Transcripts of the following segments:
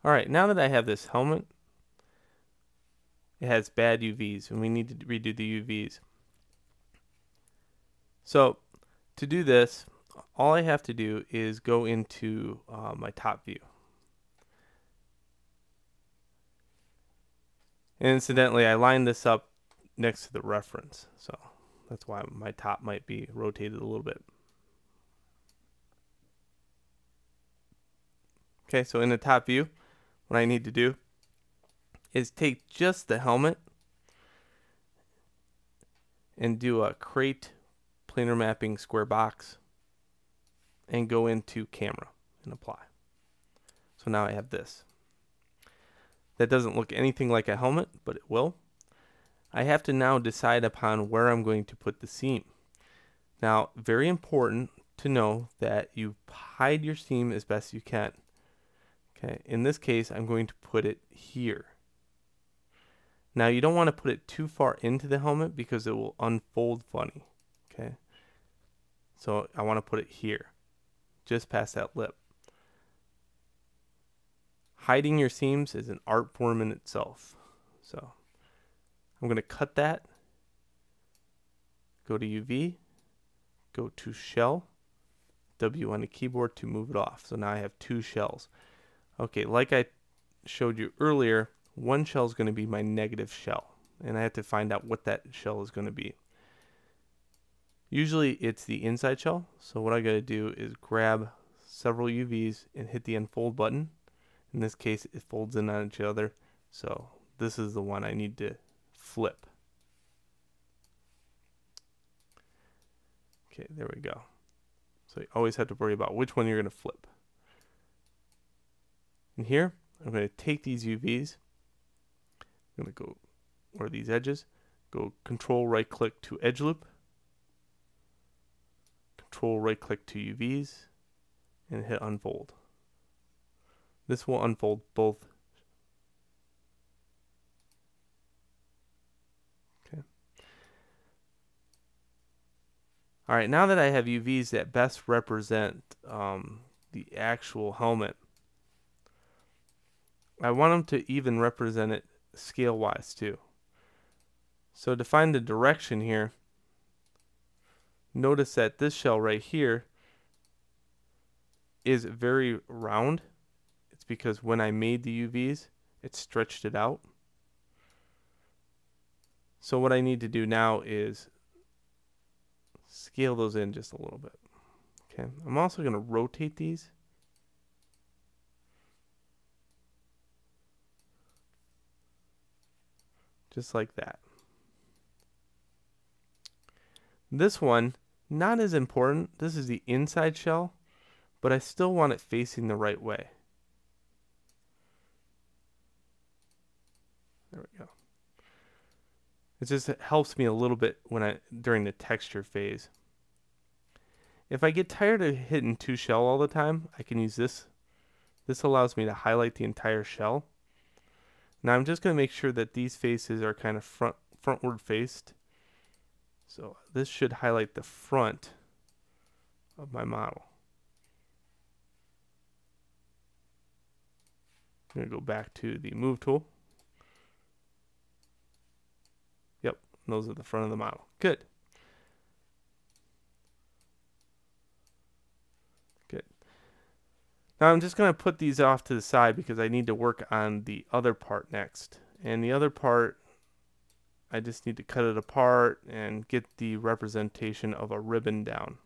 Alright, now that I have this helmet, it has bad UVs, and we need to redo the UVs. So, to do this, all I have to do is go into my top view. And incidentally, I lined this up next to the reference, so that's why my top might be rotated a little bit. Okay, so in the top view, what I need to do is take just the helmet and do a create planar mapping square box and go into camera and apply. So now I have this. That doesn't look anything like a helmet, but it will. I have to now decide upon where I'm going to put the seam. Now, very important to know that you hide your seam as best you can. Okay, in this case, I'm going to put it here. Now, you don't want to put it too far into the helmet because it will unfold funny. Okay, so I want to put it here, just past that lip. Hiding your seams is an art form in itself. So I'm going to cut that, go to UV, go to shell, W on the keyboard to move it off. So now I have two shells. Okay, like I showed you earlier, one shell is going to be my negative shell, and I have to find out what that shell is going to be. Usually it's the inside shell, so what I got to do is grab several UVs and hit the unfold button. In this case, it folds in on each other, so this is the one I need to flip. Okay, there we go. So you always have to worry about which one you're going to flip. And here, I'm going to take these UVs, I'm going to go, or these edges, go Control right click to edge loop, Control right click to UVs, and hit unfold. This will unfold both. Okay. Alright, now that I have UVs that best represent the actual helmet, I want them to even represent it scale-wise too. So to find the direction here, notice that this shell right here is very round. It's because when I made the UVs, it stretched it out. So what I need to do now is scale those in just a little bit. Okay, I'm also going to rotate these. Just like that. This one, not as important. This is the inside shell, but I still want it facing the right way. There we go. It just helps me a little bit when during the texture phase. If I get tired of hitting two shell all the time, I can use this. This allows me to highlight the entire shell. Now I'm just going to make sure that these faces are kind of frontward faced. So this should highlight the front of my model. I'm going to go back to the move tool. Yep, those are the front of the model. Good. Good. Now I'm just going to put these off to the side because I need to work on the other part next. And the other part, I just need to cut it apart and get the representation of a ribbon down.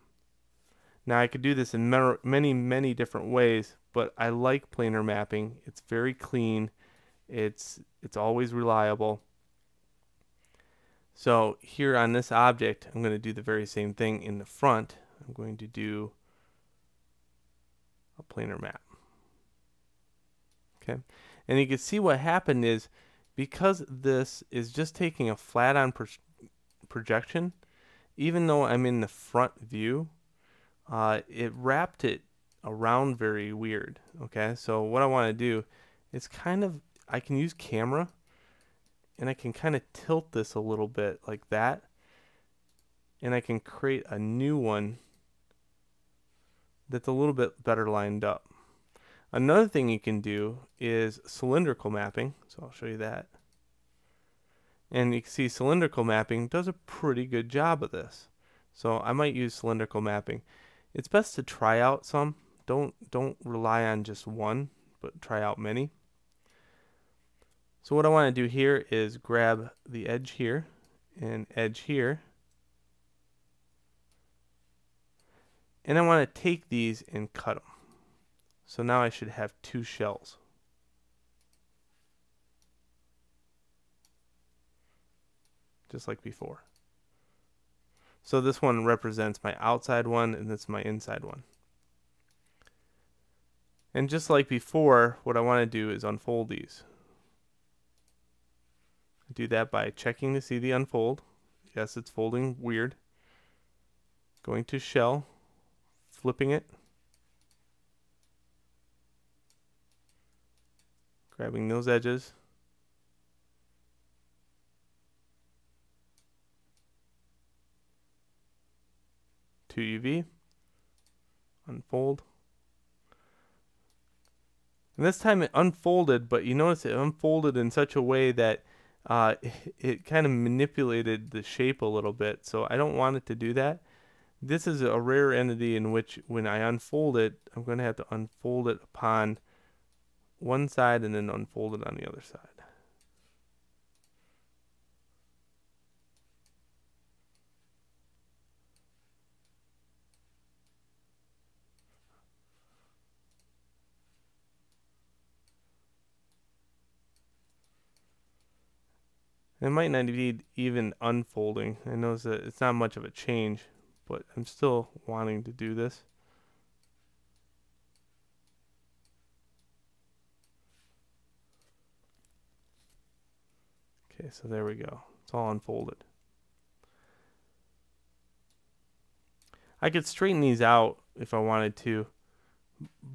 Now I could do this in many different ways, but I like planar mapping. It's very clean. It's always reliable. So here on this object, I'm going to do the very same thing in the front. I'm going to do a planar map. Okay, and you can see what happened is because this is just taking a flat on projection, even though I'm in the front view, it wrapped it around very weird. Okay, so what I want to do is I can use camera and I can kind of tilt this a little bit like that, and I can create a new one that's a little bit better lined up. Another thing you can do is cylindrical mapping. So I'll show you that. And you can see cylindrical mapping does a pretty good job of this. So I might use cylindrical mapping. It's best to try out some. Don't rely on just one, but try out many. So what I want to do here is grab the edge here and edge here. And I want to take these and cut them. So now I should have two shells. Just like before. So this one represents my outside one and this is my inside one. And just like before, what I want to do is unfold these. I do that by checking to see the unfold. Yes, it's folding weird. Going to shell, flipping it, grabbing those edges, to UV, unfold. And this time it unfolded, but you notice it unfolded in such a way that it kind of manipulated the shape a little bit. So I don't want it to do that. This is a rare entity in which when I unfold it, I'm going to have to unfold it upon one side and then unfold it on the other side. It might not need even unfolding. I notice that it's not much of a change, but I'm still wanting to do this. Okay, so there we go. It's all unfolded. I could straighten these out if I wanted to,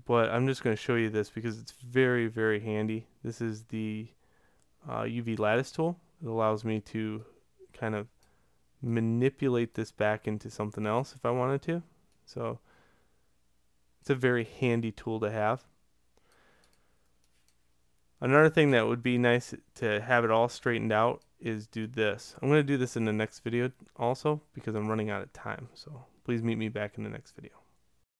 but I'm just going to show you this because it's very, very handy. This is the UV Lattice Tool. It allows me to kind of manipulate this back into something else if I wanted to. So it's a very handy tool to have. Another thing that would be nice to have it all straightened out is do this. I'm going to do this in the next video also because I'm running out of time. So please meet me back in the next video.